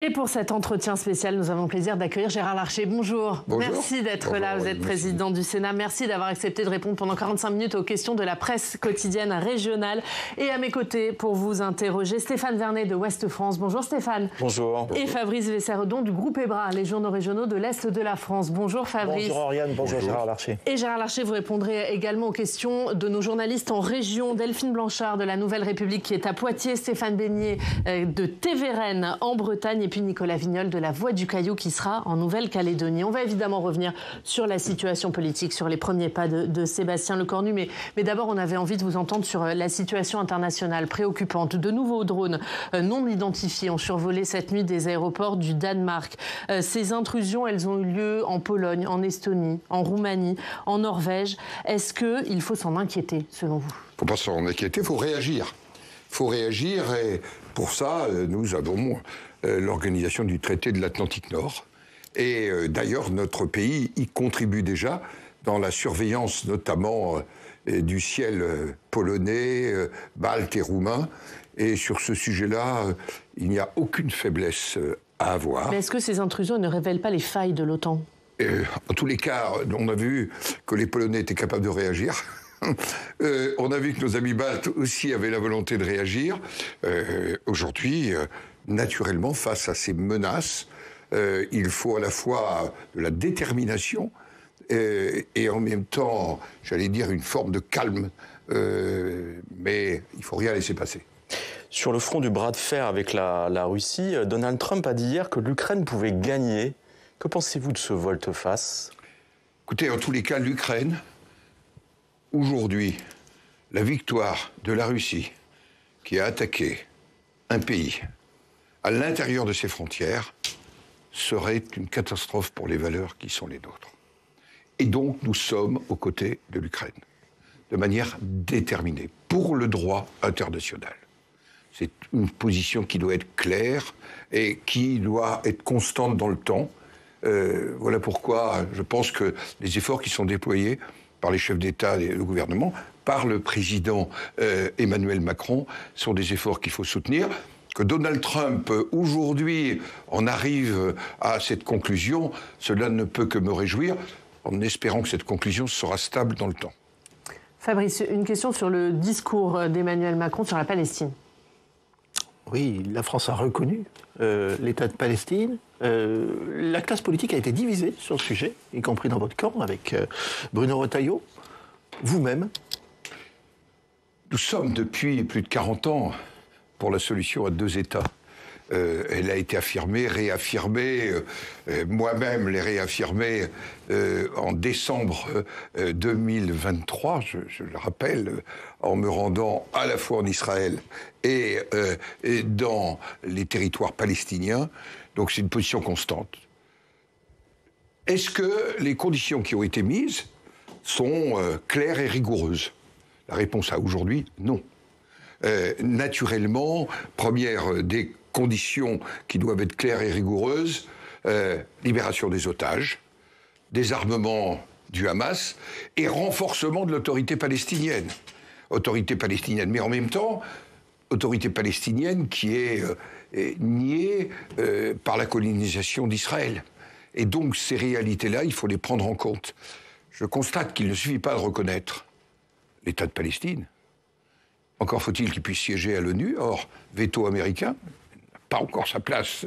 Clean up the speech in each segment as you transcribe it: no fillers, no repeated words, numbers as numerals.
Et pour cet entretien spécial, nous avons le plaisir d'accueillir Gérard Larcher. Bonjour. Bonjour. Merci d'être là. Vous êtes président du Sénat. Merci d'avoir accepté de répondre pendant 45 minutes aux questions de la presse quotidienne régionale. Et à mes côtés, pour vous interroger, Stéphane Vernet de Ouest France. Bonjour Stéphane. Bonjour. Et Fabrice Vesseredon du groupe EBRA, les journaux régionaux de l'Est de la France. Bonjour Fabrice. Bonjour Oriane, bonjour Gérard Larcher. Et Gérard Larcher, vous répondrez également aux questions de nos journalistes en région. Delphine Blanchard de la Nouvelle République qui est à Poitiers, Stéphane Beignet de Teveren en Bretagne et puis Nicolas Vignol de la Voix du Caillou qui sera en Nouvelle-Calédonie. On va évidemment revenir sur la situation politique, sur les premiers pas de Sébastien Lecornu. Mais d'abord, on avait envie de vous entendre sur la situation internationale préoccupante. De nouveaux drones non identifiés ont survolé cette nuit des aéroports du Danemark. Ces intrusions, elles ont eu lieu en Pologne, en Estonie, en Roumanie, en Norvège. Est-ce qu'il faut s'en inquiéter, selon vous? Il ne faut pas s'en inquiéter, il faut réagir. Il faut réagir et pour ça, nous avons l'organisation du traité de l'Atlantique Nord. Et d'ailleurs, notre pays y contribue déjà dans la surveillance notamment du ciel polonais, balte et roumain. Et sur ce sujet-là, il n'y a aucune faiblesse à avoir. Mais est-ce que ces intrusions ne révèlent pas les failles de l'OTAN? En tous les cas, on a vu que les Polonais étaient capables de réagir. On a vu que nos amis baltes aussi avaient la volonté de réagir. Aujourd'hui, naturellement, face à ces menaces, il faut à la fois de la détermination et en même temps, j'allais dire, une forme de calme. Mais il ne faut rien laisser passer. Sur le front du bras de fer avec la Russie, Donald Trump a dit hier que l'Ukraine pouvait gagner. Que pensez-vous de ce volte-face? Écoutez, en tous les cas, l'Ukraine, aujourd'hui, la victoire de la Russie, qui a attaqué un pays à l'intérieur de ses frontières, serait une catastrophe pour les valeurs qui sont les nôtres. Et donc, nous sommes aux côtés de l'Ukraine, de manière déterminée, pour le droit international. C'est une position qui doit être claire et qui doit être constante dans le temps. Voilà pourquoi je pense que les efforts qui sont déployés par les chefs d'État et le gouvernement, par le président Emmanuel Macron, sont des efforts qu'il faut soutenir. Que Donald Trump, aujourd'hui, en arrive à cette conclusion, cela ne peut que me réjouir, en espérant que cette conclusion sera stable dans le temps. Fabrice, une question sur le discours d'Emmanuel Macron sur la Palestine. Oui, la France a reconnu l'État de Palestine. La classe politique a été divisée sur le sujet, y compris dans votre camp, avec Bruno Retailleau, vous-même. Nous sommes depuis plus de 40 ans pour la solution à deux États. Elle a été affirmée, réaffirmée, moi-même l'ai réaffirmée en décembre 2023, je le rappelle, en me rendant à la fois en Israël et dans les territoires palestiniens. Donc c'est une position constante. Est-ce que les conditions qui ont été mises sont claires et rigoureuses? La réponse à aujourd'hui, non. Naturellement, première des conditions qui doivent être claires et rigoureuses, libération des otages, désarmement du Hamas et renforcement de l'autorité palestinienne. Autorité palestinienne, mais en même temps, autorité palestinienne qui est niée par la colonisation d'Israël. Et donc ces réalités-là, il faut les prendre en compte. Je constate qu'il ne suffit pas de reconnaître l'État de Palestine. Encore faut-il qu'il puisse siéger à l'ONU. Or, veto américain n'a pas encore sa place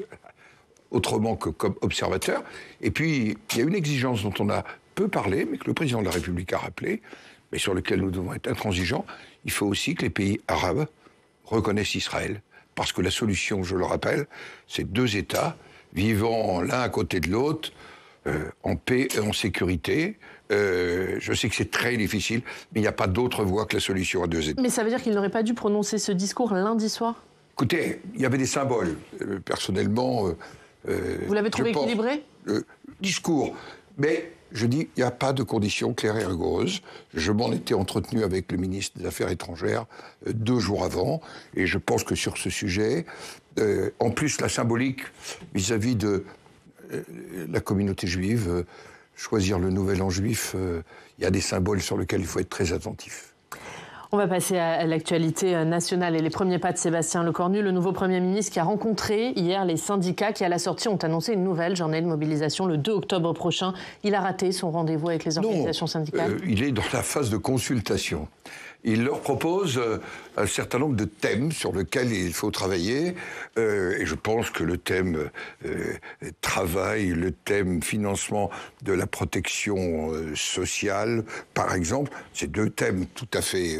autrement que comme observateur. Et puis, il y a une exigence dont on a peu parlé, mais que le président de la République a rappelé, mais sur lequel nous devons être intransigeants. Il faut aussi que les pays arabes reconnaissent Israël. Parce que la solution, je le rappelle, c'est deux États vivant l'un à côté de l'autre, en paix et en sécurité. Je sais que c'est très difficile, mais il n'y a pas d'autre voie que la solution à deux États. Mais ça veut dire qu'il n'aurait pas dû prononcer ce discours lundi soir? Écoutez, il y avait des symboles. Personnellement... Vous l'avez trouvé équilibré? Discours. Mais je dis, il n'y a pas de conditions claires et rigoureuses. Je m'en étais entretenu avec le ministre des Affaires étrangères 2 jours avant, et je pense que sur ce sujet, en plus la symbolique vis-à-vis de la communauté juive, choisir le nouvel an juif, il y a des symboles sur lesquels il faut être très attentif. On va passer à l'actualité nationale et les premiers pas de Sébastien Lecornu, le nouveau Premier ministre qui a rencontré hier les syndicats qui, à la sortie, ont annoncé une nouvelle journée de mobilisation le 2 octobre prochain. Il a raté son rendez-vous avec les organisations syndicales. Il est dans la phase de consultation. Il leur propose un certain nombre de thèmes sur lesquels il faut travailler. Et je pense que le thème travail, le thème financement de la protection sociale, par exemple, c'est deux thèmes tout à fait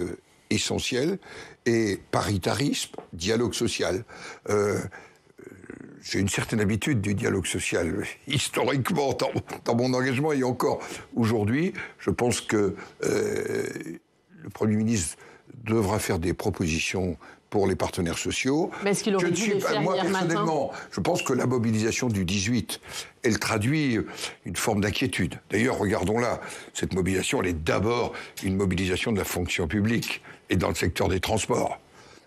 essentiels. Et paritarisme, dialogue social. J'ai une certaine habitude du dialogue social, historiquement, dans mon engagement et encore aujourd'hui. Je pense que le Premier ministre devra faire des propositions pour les partenaires sociaux. Mais est-ce qu'il aurait dû les faire moi, hier personnellement, matin ? Je pense que la mobilisation du 18, elle traduit une forme d'inquiétude. D'ailleurs, regardons-la, cette mobilisation, elle est d'abord une mobilisation de la fonction publique et dans le secteur des transports.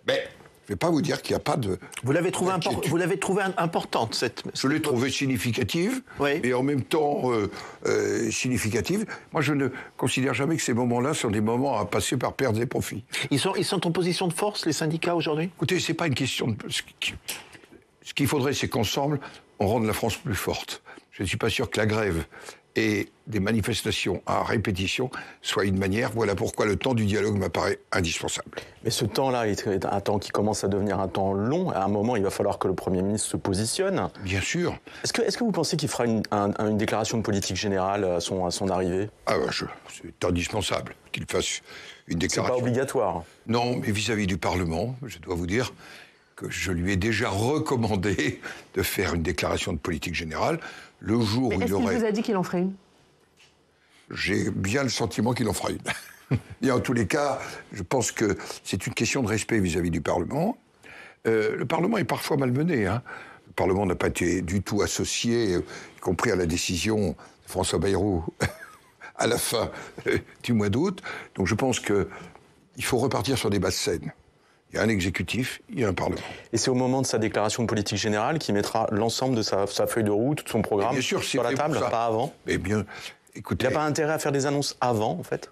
Mais je ne vais pas vous dire qu'il n'y a pas de... Vous l'avez trouvée importante, cette... Je l'ai trouvée significative, oui. Et en même temps significative. Moi, je ne considère jamais que ces moments-là sont des moments à passer par pertes et profits. Ils sont en position de force, les syndicats, aujourd'hui ? Écoutez, c'est pas une question de... Ce qu'il faudrait, c'est qu'ensemble, on rende la France plus forte. Je ne suis pas sûr que la grève et des manifestations à répétition soient une manière. Voilà pourquoi le temps du dialogue m'apparaît indispensable. Mais ce temps-là est un temps qui commence à devenir un temps long. À un moment, il va falloir que le Premier ministre se positionne. Bien sûr. Est-ce que vous pensez qu'il fera une déclaration de politique générale à son arrivée ? Ah ben, c'est indispensable qu'il fasse une déclaration. C'est pas obligatoire. Non, mais vis-à-vis du Parlement, je dois vous dire que je lui ai déjà recommandé de faire une déclaration de politique générale le jour où il aurait... Est-ce qu'il vous a dit qu'il en ferait une ? J'ai bien le sentiment qu'il en fera une. Et en tous les cas, je pense que c'est une question de respect vis-à-vis du Parlement. Le Parlement est parfois malmené. Le Parlement n'a pas été du tout associé, y compris à la décision de François Bayrou à la fin du mois d'août. Donc je pense qu'il faut repartir sur des bases saines. Il y a un exécutif, il y a un Parlement. Et c'est au moment de sa déclaration de politique générale qu'il mettra l'ensemble de sa feuille de route, de son programme bien sûr, sur la table, pas avant. Mais bien, écoutez, il n'y a pas intérêt à faire des annonces avant, en fait ?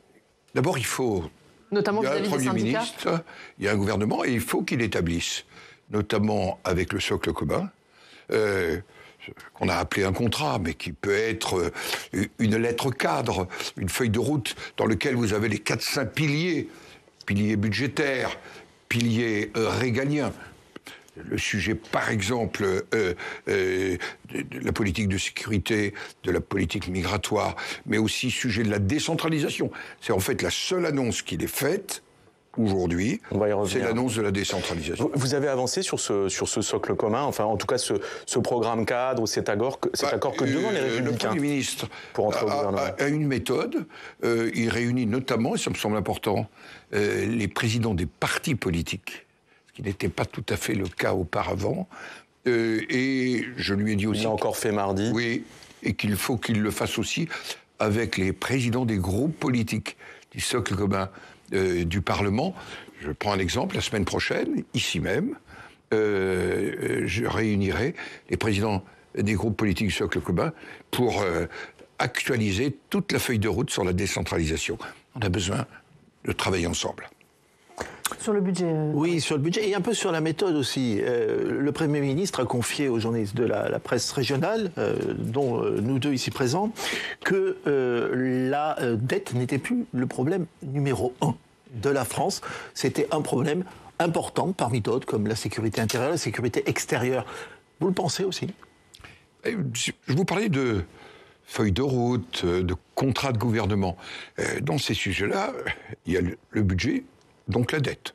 D'abord, il faut... Notamment il y a un vis-à-vis des Premier syndicats. ministre, il y a un gouvernement, et il faut qu'il établisse, notamment avec le socle commun, qu'on a appelé un contrat, mais qui peut être une lettre cadre, une feuille de route dans laquelle vous avez les 4-5 piliers budgétaires, piliers régaliens. Le sujet, par exemple, de la politique de sécurité, de la politique migratoire, mais aussi sujet de la décentralisation. C'est en fait la seule annonce qu'il est faite aujourd'hui, c'est l'annonce de la décentralisation. Vous avez avancé sur ce socle commun, enfin en tout cas ce programme cadre ou cet accord que demandent les Républicains. Le Premier ministre pour entrer au gouvernement a une méthode. Il réunit notamment, et ça me semble important, les présidents des partis politiques, ce qui n'était pas tout à fait le cas auparavant. Et je lui ai dit aussi... Il l'a encore fait mardi. Oui, et qu'il faut qu'il le fasse aussi avec les présidents des groupes politiques du socle commun du Parlement. Je prends un exemple, la semaine prochaine, ici même, je réunirai les présidents des groupes politiques du socle commun pour actualiser toute la feuille de route sur la décentralisation. On a besoin de travailler ensemble. Sur le budget Oui, sur le budget et un peu sur la méthode aussi. Le Premier ministre a confié aux journalistes de la presse régionale, dont nous deux ici présents, que la dette n'était plus le problème numéro 1 de la France. C'était un problème important parmi d'autres, comme la sécurité intérieure, la sécurité extérieure. Vous le pensez aussi ? Je vous parlais de feuilles de route, de contrats de gouvernement. Dans ces sujets-là, il y a le budget, donc la dette.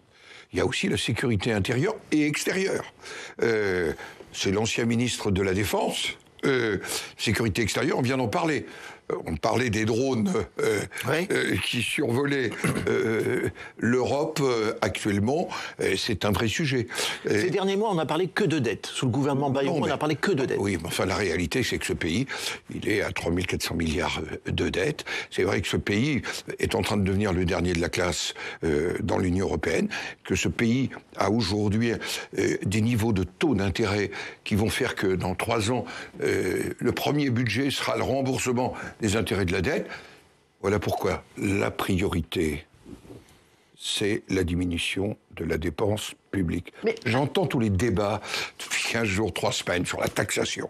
Il y a aussi la sécurité intérieure et extérieure. C'est l'ancien ministre de la Défense. Sécurité extérieure, on vient d'en parler. On parlait des drones qui survolaient l'Europe actuellement. C'est un vrai sujet. Ces derniers mois, on n'a parlé que de dette. Sous le gouvernement Bayrou, on n'a parlé que de dette. Oui, mais enfin, la réalité, c'est que ce pays, il est à 3 400 milliards de dettes. C'est vrai que ce pays est en train de devenir le dernier de la classe dans l'Union européenne, que ce pays a aujourd'hui des niveaux de taux d'intérêt qui vont faire que dans 3 ans, le premier budget sera le remboursement des intérêts de la dette. Voilà pourquoi la priorité, c'est la diminution de la dépense publique. J'entends tous les débats depuis 15 jours, 3 semaines sur la taxation.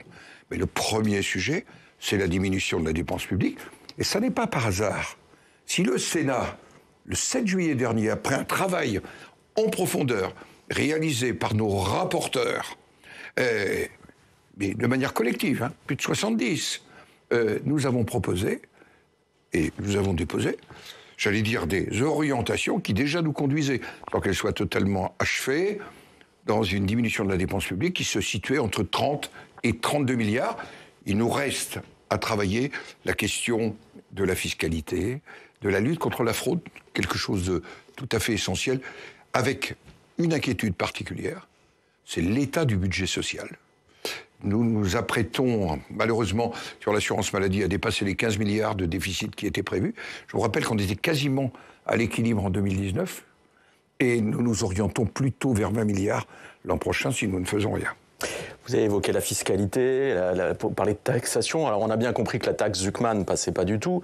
Mais le premier sujet, c'est la diminution de la dépense publique. Et ça n'est pas par hasard. Si le Sénat, le 7 juillet dernier, après un travail en profondeur réalisé par nos rapporteurs, mais de manière collective, plus de 70, nous avons proposé et nous avons déposé, j'allais dire, des orientations qui déjà nous conduisaient, sans qu'elles soient totalement achevées, dans une diminution de la dépense publique qui se situait entre 30 et 32 milliards. Il nous reste à travailler la question de la fiscalité, de la lutte contre la fraude, quelque chose de tout à fait essentiel, avec une inquiétude particulière, c'est l'état du budget social. Nous nous apprêtons, malheureusement, sur l'assurance maladie, à dépasser les 15 milliards de déficit qui étaient prévus. Je vous rappelle qu'on était quasiment à l'équilibre en 2019, et nous nous orientons plutôt vers 20 milliards l'an prochain si nous ne faisons rien. Vous avez évoqué la fiscalité, pour parler de taxation. Alors on a bien compris que la taxe Zuckman ne passait pas du tout,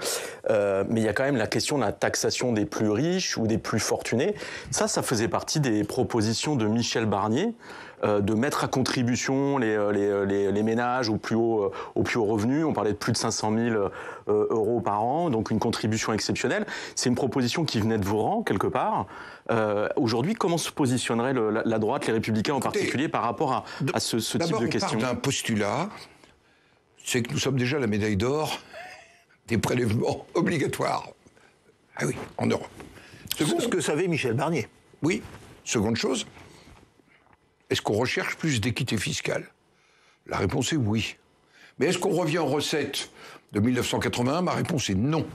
mais il y a quand même la question de la taxation des plus riches ou des plus fortunés. Ça faisait partie des propositions de Michel Barnier, de mettre à contribution les ménages aux plus hauts revenus. On parlait de plus de 500 000 euros par an, donc une contribution exceptionnelle. C'est une proposition qui venait de vos rangs, quelque part. Aujourd'hui, comment se positionnerait la droite, les Républicains en particulier, par rapport à ce type de question? On part d'un postulat, c'est que nous sommes déjà la médaille d'or des prélèvements obligatoires. Ah oui, en Europe. C'est ce que savait Michel Barnier. Oui. Seconde chose, est-ce qu'on recherche plus d'équité fiscale? La réponse est oui. Mais est-ce qu'on revient aux recettes de 1981? Ma réponse est non.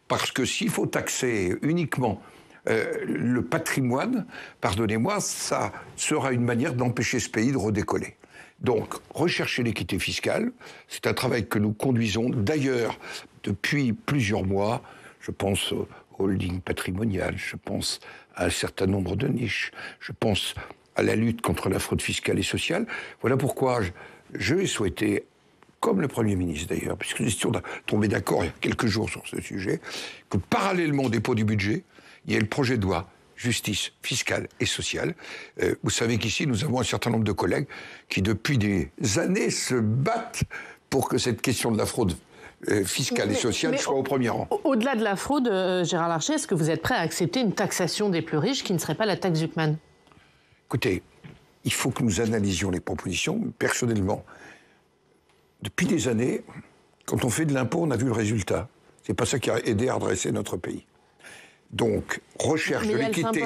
Parce que s'il faut taxer uniquement le patrimoine, pardonnez-moi, ça sera une manière d'empêcher ce pays de redécoller. Donc, rechercher l'équité fiscale, c'est un travail que nous conduisons d'ailleurs depuis plusieurs mois. Je pense au holding patrimonial, je pense à un certain nombre de niches, je pense à la lutte contre la fraude fiscale et sociale. Voilà pourquoi je vais souhaiter, comme le Premier ministre d'ailleurs, puisque nous étions tombés d'accord il y a quelques jours sur ce sujet, que parallèlement au dépôt du budget, il y ait le projet de loi justice fiscale et sociale. Vous savez qu'ici, nous avons un certain nombre de collègues qui, depuis des années, se battent pour que cette question de la fraude fiscale et sociale soit au premier rang. Au-delà de la fraude, Gérard Larcher, est-ce que vous êtes prêt à accepter une taxation des plus riches qui ne serait pas la taxe Zuckman? Écoutez, il faut que nous analysions les propositions. Personnellement, depuis des années, quand on fait de l'impôt, on a vu le résultat. C'est pas ça qui a aidé à redresser notre pays. Donc, recherche de l'équité,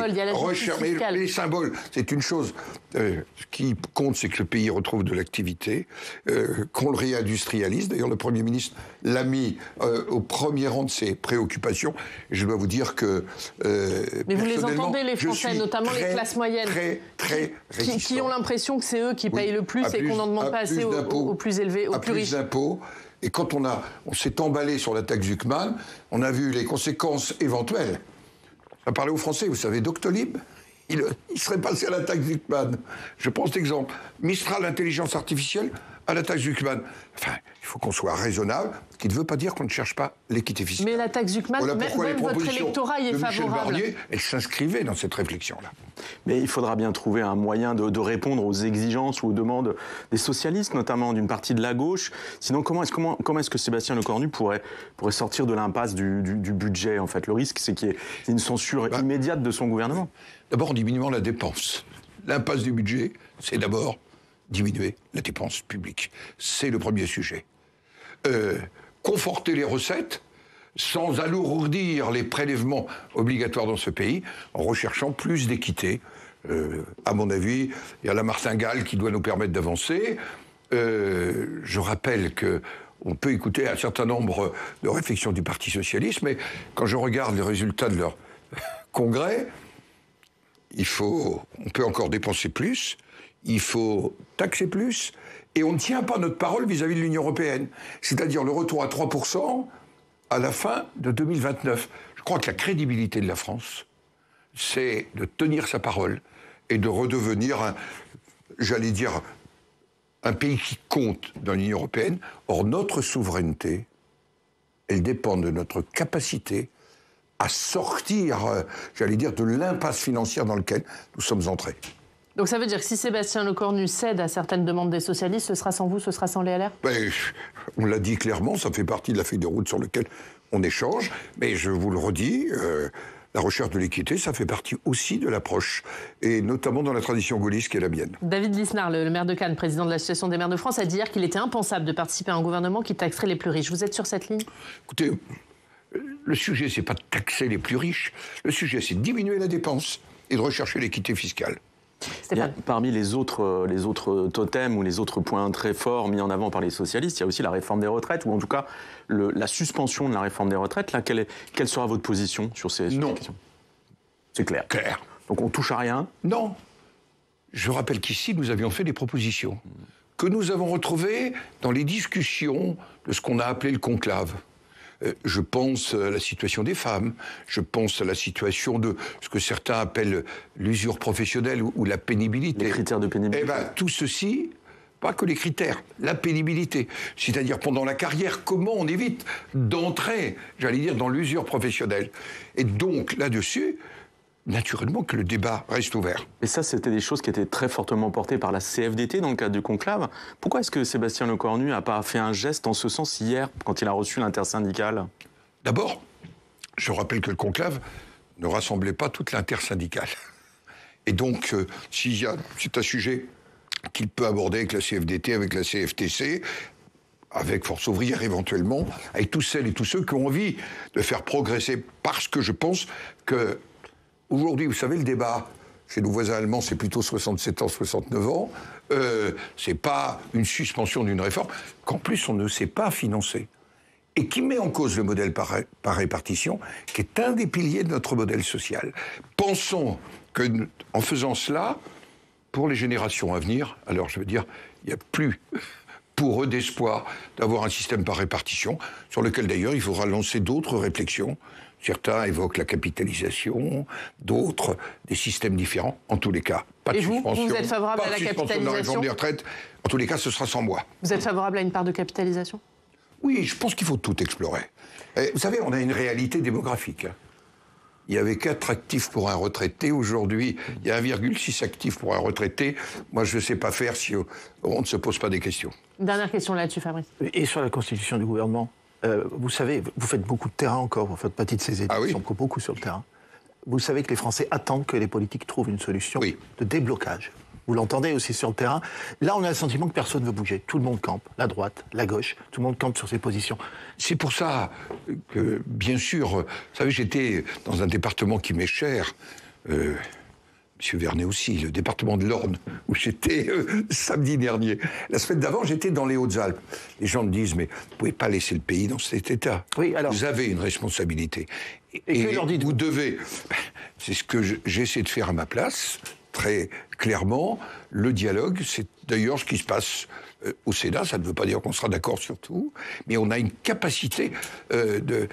mais les symboles, c'est une chose. Ce qui compte, c'est que le pays retrouve de l'activité, qu'on le réindustrialise. D'ailleurs, le Premier ministre l'a mis au premier rang de ses préoccupations. Et je dois vous dire que, mais vous les entendez, les Français, notamment les classes moyennes, qui ont l'impression que c'est eux qui payent le plus et qu'on n'en demande pas assez aux plus élevés, aux plus riches. D'impôts. Et quand on s'est emballé sur la taxe Zuckman, on a vu les conséquences éventuelles. On a parlé aux Français, vous savez, Doctolib, il serait passé à la taxe Zuckman. Je prends cet exemple. Mistral, l'intelligence artificielle, à la taxe Zuckman. Enfin, il faut qu'on soit raisonnable, ce qui ne veut pas dire qu'on ne cherche pas l'équité fiscale. Mais la taxe Zuckman, voilà même votre électorat y est favorable. Barnier, elle s'inscrivait dans cette réflexion-là. Mais il faudra bien trouver un moyen de répondre aux exigences ou aux demandes des socialistes, notamment d'une partie de la gauche. Sinon, comment est-ce que Sébastien Lecornu pourrait sortir de l'impasse du budget, en fait? Le risque, c'est qu'il y ait une censure immédiate de son gouvernement. D'abord, en diminuant la dépense. L'impasse du budget, c'est d'abord diminuer la dépense publique. C'est le premier sujet. Conforter les recettes sans alourdir les prélèvements obligatoires dans ce pays, en recherchant plus d'équité. À mon avis, il y a la martingale qui doit nous permettre d'avancer. Je rappelle qu'on peut écouter un certain nombre de réflexions du Parti socialiste, mais quand je regarde les résultats de leur congrès, on peut encore dépenser plus, il faut taxer plus, et on ne tient pas notre parole vis-à-vis de l'Union européenne. C'est-à-dire le retour à 3% à la fin de 2029. Je crois que la crédibilité de la France, c'est de tenir sa parole et de redevenir, j'allais dire, un pays qui compte dans l'Union européenne. Or, notre souveraineté, elle dépend de notre capacité à sortir, j'allais dire, de l'impasse financière dans laquelle nous sommes entrés. Donc ça veut dire que si Sébastien Lecornu cède à certaines demandes des socialistes, ce sera sans vous, ce sera sans les LR ? On l'a dit clairement, ça fait partie de la feuille de route sur laquelle on échange, mais je vous le redis, la recherche de l'équité, ça fait partie aussi de l'approche, et notamment dans la tradition gaulliste qui est la mienne. David Lisnard, le maire de Cannes, président de l'Association des maires de France, a dit hier qu'il était impensable de participer à un gouvernement qui taxerait les plus riches. Vous êtes sur cette ligne ? Écoutez, le sujet, c'est pas de taxer les plus riches, le sujet, c'est de diminuer la dépense et de rechercher l'équité fiscale. Parmi les autres totems ou les autres points très forts mis en avant par les socialistes, il y a aussi la réforme des retraites, ou en tout cas la suspension de la réforme des retraites. Là, quelle sera votre position sur ces questions ? C'est clair. Clair. Donc on touche à rien ? Non. Je rappelle qu'ici, nous avions fait des propositions que nous avons retrouvées dans les discussions de ce qu'on a appelé le conclave. Je pense à la situation des femmes, je pense à la situation de ce que certains appellent l'usure professionnelle ou la pénibilité. Les critères de pénibilité. Eh bien, tout ceci, pas que les critères, la pénibilité. C'est-à-dire, pendant la carrière, comment on évite d'entrer, j'allais dire, dans l'usure professionnelle. Et donc, là-dessus, naturellement que le débat reste ouvert. Et ça, c'était des choses qui étaient très fortement portées par la CFDT dans le cadre du conclave. Pourquoi est-ce que Sébastien Lecornu n'a pas fait un geste en ce sens hier, quand il a reçu l'intersyndicale ? D'abord, je rappelle que le conclave ne rassemblait pas toute l'intersyndicale. Et donc, c'est un sujet qu'il peut aborder avec la CFDT, avec la CFTC, avec Force ouvrière éventuellement, avec tous celles et tous ceux qui ont envie de faire progresser, parce que je pense que aujourd'hui, vous savez, le débat chez nos voisins allemands, c'est plutôt 67 ans, 69 ans. C'est pas une suspension d'une réforme qu'en plus on ne sait pas financer et qui met en cause le modèle par répartition, qui est un des piliers de notre modèle social. Pensons qu'en faisant cela, pour les générations à venir, alors je veux dire, il n'y a plus pour eux d'espoir d'avoir un système par répartition, sur lequel d'ailleurs il faudra lancer d'autres réflexions. Certains évoquent la capitalisation, d'autres des systèmes différents. En tous les cas, pas de suspension. Vous êtes favorable à la capitalisation de la réforme des retraites. En tous les cas, ce sera sans moi. Vous êtes favorable à une part de capitalisation ? Oui, je pense qu'il faut tout explorer. Et vous savez, on a une réalité démographique. Il y avait 4 actifs pour un retraité. Aujourd'hui, il y a 1,6 actifs pour un retraité. Moi, je ne sais pas faire si on ne se pose pas des questions. Dernière question là-dessus, Fabrice. Et sur la constitution du gouvernement, vous savez, vous faites beaucoup de terrain encore, vous faites partie de ces études qui sont beaucoup sur le terrain. Vous savez que les Français attendent que les politiques trouvent une solution de déblocage. Vous l'entendez aussi sur le terrain. Là, on a le sentiment que personne ne veut bouger. Tout le monde campe, la droite, la gauche, tout le monde campe sur ses positions. C'est pour ça que, bien sûr, vous savez, j'étais dans un département qui m'est cher, Monsieur Vernet aussi, le département de l'Orne, où j'étais samedi dernier. La semaine d'avant, j'étais dans les Hautes-Alpes. Les gens me disent, mais vous ne pouvez pas laisser le pays dans cet état. Oui, alors... Vous avez une responsabilité. Et que leur dites-vous ? Vous devez... C'est ce que j'essaie de faire à ma place, très clairement. Le dialogue, c'est d'ailleurs ce qui se passe au Sénat. Ça ne veut pas dire qu'on sera d'accord sur tout, mais on a une capacité de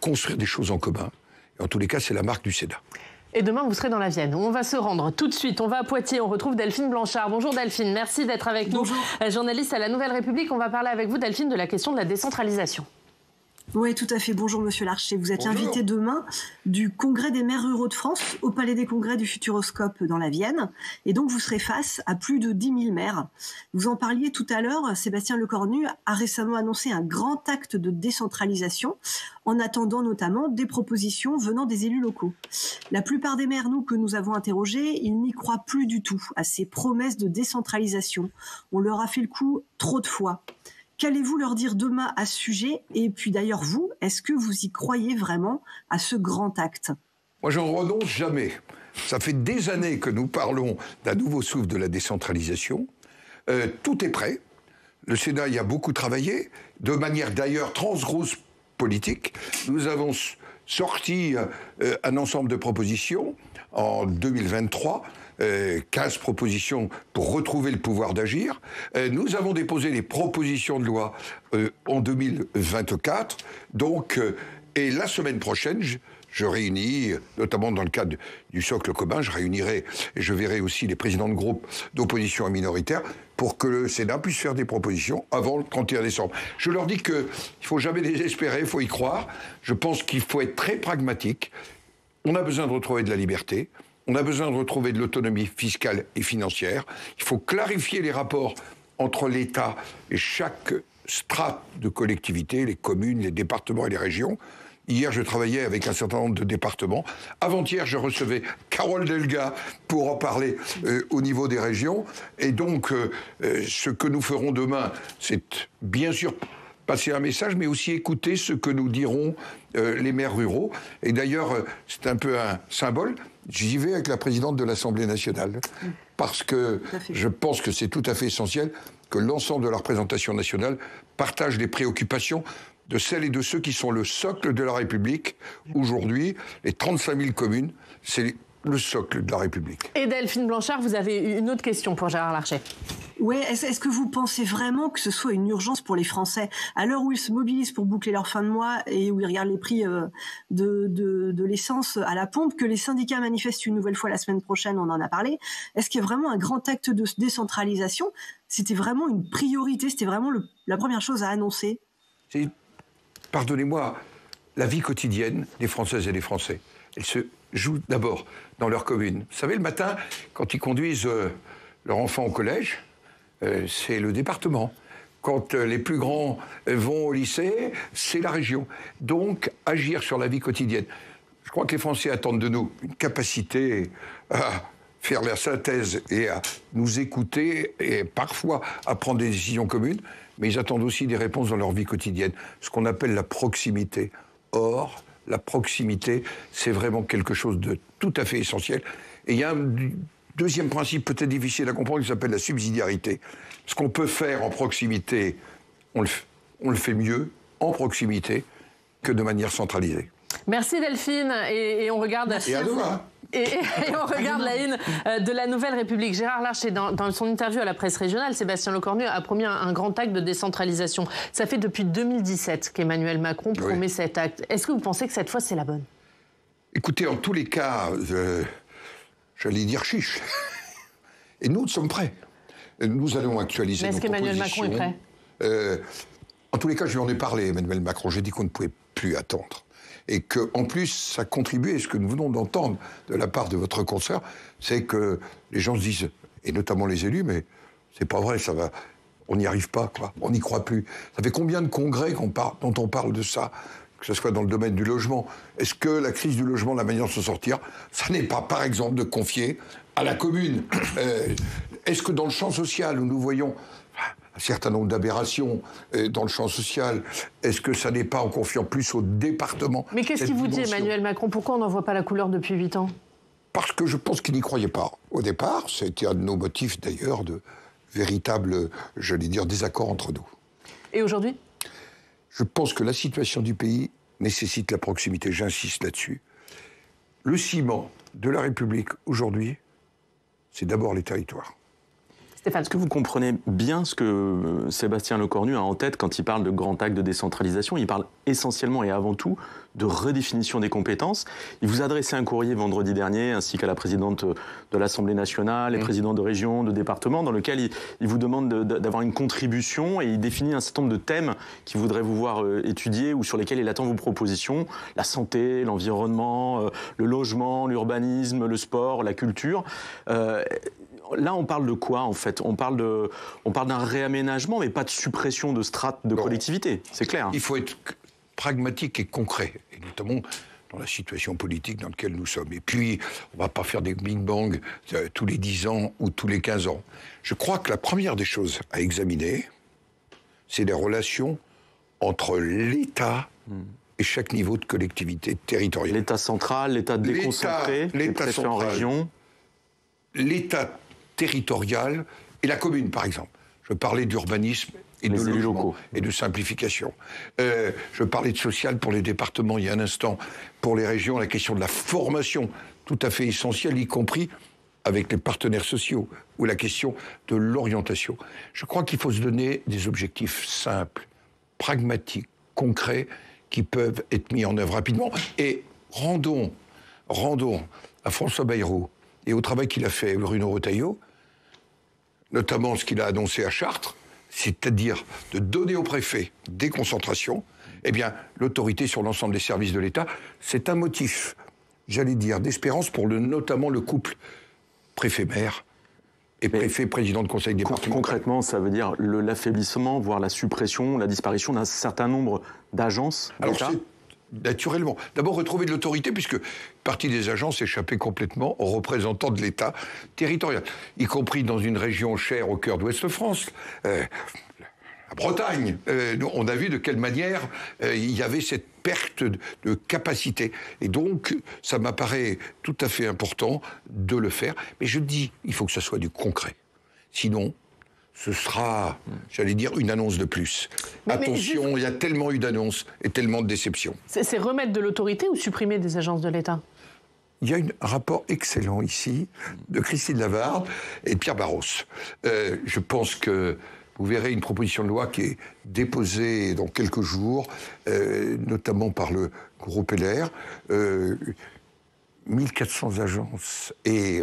construire des choses en commun. Et en tous les cas, c'est la marque du Sénat. Et demain, vous serez dans la Vienne. On va se rendre tout de suite. On va à Poitiers. On retrouve Delphine Blanchard. Bonjour Delphine, merci d'être avec nous. Journaliste à la Nouvelle République. On va parler avec vous, Delphine, de la question de la décentralisation. Oui, tout à fait. Bonjour, Monsieur Larcher. Vous êtes l'invité demain du Congrès des maires ruraux de France au Palais des Congrès du Futuroscope dans la Vienne. Et donc, vous serez face à plus de 10 000 maires. Vous en parliez tout à l'heure. Sébastien Lecornu a récemment annoncé un grand acte de décentralisation en attendant notamment des propositions venant des élus locaux. La plupart des maires, que nous avons interrogés, ils n'y croient plus du tout à ces promesses de décentralisation. On leur a fait le coup trop de fois. Qu'allez-vous leur dire demain à ce sujet ? Et puis d'ailleurs, vous, est-ce que vous y croyez vraiment à ce grand acte ? Moi, j'en renonce jamais. Ça fait des années que nous parlons d'un nouveau souffle de la décentralisation. Tout est prêt. Le Sénat y a beaucoup travaillé, de manière d'ailleurs transgrosse politique. Nous avons sorti un ensemble de propositions en 2023. 15 propositions pour retrouver le pouvoir d'agir. Nous avons déposé des propositions de loi en 2024. Donc, et la semaine prochaine, je réunis, notamment dans le cadre du socle commun, je réunirai et je verrai aussi les présidents de groupes d'opposition et minoritaires pour que le Sénat puisse faire des propositions avant le 31 décembre. Je leur dis qu'il ne faut jamais désespérer, il faut y croire. Je pense qu'il faut être très pragmatique. On a besoin de retrouver de la liberté. On a besoin de retrouver de l'autonomie fiscale et financière. Il faut clarifier les rapports entre l'État et chaque strate de collectivité, les communes, les départements et les régions. Hier, je travaillais avec un certain nombre de départements. Avant-hier, je recevais Carole Delga pour en parler au niveau des régions. Et donc, ce que nous ferons demain, c'est bien sûr passer un message, mais aussi écouter ce que nous diront les maires ruraux. Et d'ailleurs, c'est un peu un symbole. J'y vais avec la présidente de l'Assemblée nationale, parce que je pense que c'est tout à fait essentiel que l'ensemble de la représentation nationale partage les préoccupations de celles et de ceux qui sont le socle de la République. Aujourd'hui, les 35 000 communes, c'est le socle de la République. Et Delphine Blanchard, vous avez une autre question pour Gérard Larcher. Oui, est-ce que vous pensez vraiment que ce soit une urgence pour les Français, à l'heure où ils se mobilisent pour boucler leur fin de mois et où ils regardent les prix de l'essence à la pompe, que les syndicats manifestent une nouvelle fois la semaine prochaine, on en a parlé? Est-ce qu'il y a vraiment un grand acte de décentralisation? C'était vraiment une priorité, c'était vraiment la première chose à annoncer? C'est, pardonnez-moi, la vie quotidienne des Françaises et des Français. Elle se joue d'abord dans leur commune. Vous savez, le matin, quand ils conduisent leur enfant au collège, c'est le département. Quand les plus grands vont au lycée, c'est la région. Donc, agir sur la vie quotidienne. Je crois que les Français attendent de nous une capacité à faire la synthèse et à nous écouter et parfois à prendre des décisions communes, mais ils attendent aussi des réponses dans leur vie quotidienne, ce qu'on appelle la proximité. Or, la proximité, c'est vraiment quelque chose de tout à fait essentiel. Et il y a un deuxième principe peut-être difficile à comprendre qui s'appelle la subsidiarité. Ce qu'on peut faire en proximité, on le fait mieux en proximité que de manière centralisée. Merci Delphine, et on regarde... Et à demain. Et on regarde la une de la Nouvelle République. Gérard Larcher, dans son interview à la presse régionale, Sébastien Lecornu a promis un grand acte de décentralisation. Ça fait depuis 2017 qu'Emmanuel Macron promet cet acte. Est-ce que vous pensez que cette fois, c'est la bonne? Écoutez, en tous les cas, j'allais dire chiche. Et nous sommes prêts. Nous allons actualiser nos propositions. Mais est-ce qu'Emmanuel Macron est prêt? En tous les cas, je lui en ai parlé, Emmanuel Macron. J'ai dit qu'on ne pouvait plus attendre. Et qu'en plus, ça contribuait, ce que nous venons d'entendre de la part de votre consoeur, c'est que les gens se disent, et notamment les élus, mais c'est pas vrai, ça va, on n'y arrive pas, quoi. On n'y croit plus. Ça fait combien de congrès dont on parle de ça, que ce soit dans le domaine du logement? Est-ce que la crise du logement, la manière de s'en sortir, ça n'est pas, par exemple, de confier à la commune? Est-ce que dans le champ social, où nous voyons un certain nombre d'aberrations dans le champ social, est-ce que ça n'est pas en confiant plus au département? Mais qu'est-ce qu'il vous dit, Emmanuel Macron? Pourquoi on n'en voit pas la couleur depuis 8 ans? Parce que je pense qu'il n'y croyait pas. Au départ, c'était un de nos motifs, d'ailleurs, de véritable, j'allais dire, désaccord entre nous. Et aujourd'hui? Je pense que la situation du pays nécessite la proximité, j'insiste là-dessus. Le ciment de la République, aujourd'hui, c'est d'abord les territoires. Stéphane, est-ce que vous comprenez bien ce que Sébastien Lecornu a en tête quand il parle de grand acte de décentralisation? Il parle essentiellement et avant tout de redéfinition des compétences. Il vous a adressé un courrier vendredi dernier, ainsi qu'à la présidente de l'Assemblée nationale, les présidents de régions, de départements, dans lequel il vous demande d'avoir une contribution et il définit un certain nombre de thèmes qu'il voudrait vous voir étudier ou sur lesquels il attend vos propositions. La santé, l'environnement, le logement, l'urbanisme, le sport, la culture. Là, on parle de quoi, en fait? On parle d'un réaménagement, mais pas de suppression de strates de collectivités, c'est clair. Il faut être pragmatique et concret, et notamment dans la situation politique dans laquelle nous sommes. Et puis, on ne va pas faire des big-bang tous les 10 ans ou tous les 15 ans. Je crois que la première des choses à examiner, c'est les relations entre l'État et chaque niveau de collectivité territoriale. L'État central, l'État déconcentré, les préfets en région. L'État territorial et la commune, par exemple. Je parlais d'urbanisme et de logement et de simplification. Je parlais de social pour les départements il y a un instant. Pour les régions, la question de la formation, tout à fait essentielle, y compris avec les partenaires sociaux, ou la question de l'orientation. Je crois qu'il faut se donner des objectifs simples, pragmatiques, concrets, qui peuvent être mis en œuvre rapidement. Et rendons à François Bayrou et au travail qu'il a fait, Bruno Retailleau, notamment ce qu'il a annoncé à Chartres, c'est-à-dire de donner au préfet des concentrations, eh bien, l'autorité sur l'ensemble des services de l'État, c'est un motif, j'allais dire, d'espérance pour notamment le couple préfet-maire et préfet-président de conseil départemental. Concrètement, ça veut dire l'affaiblissement, voire la suppression, la disparition d'un certain nombre d'agences d'État. Alors, naturellement. D'abord, retrouver de l'autorité, puisque partie des agences échappaient complètement aux représentants de l'État territorial, y compris dans une région chère au cœur d'Ouest-France, la Bretagne. On a vu de quelle manière il y avait cette perte de capacité. Et donc, ça m'apparaît tout à fait important de le faire. Mais je dis, il faut que ce soit du concret. Sinon, ce sera, j'allais dire, une annonce de plus. Attention, il y a tellement eu d'annonces et tellement de déceptions. C'est remettre de l'autorité ou supprimer des agences de l'État ? Il y a un rapport excellent ici de Christine Lavarde et de Pierre Barros. Je pense que vous verrez une proposition de loi qui est déposée dans quelques jours, notamment par le groupe LR. 1400 agences et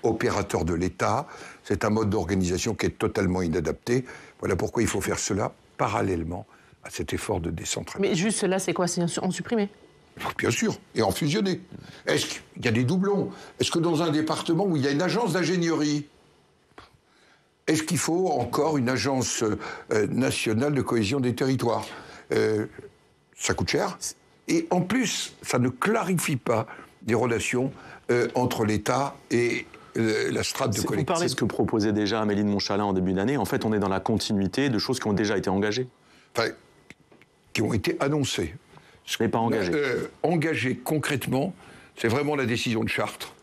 opérateurs de l'État, c'est un mode d'organisation qui est totalement inadapté. Voilà pourquoi il faut faire cela parallèlement à cet effort de décentralisation. Mais juste cela, c'est quoi? C'est en supprimer? Bien sûr, et en fusionner. Est-ce qu'il y a des doublons? Est-ce que dans un département où il y a une agence d'ingénierie, est-ce qu'il faut encore une agence nationale de cohésion des territoires? Ça coûte cher. Et en plus, ça ne clarifie pas des relations entre l'État et la strate de collectivité. C'est ce que proposait déjà Amélie de Montchalin en début d'année. En fait, on est dans la continuité de choses qui ont déjà été engagées. Enfin, qui ont été annoncées. Mais pas engagées. Engagées concrètement, c'est vraiment la décision de Chartres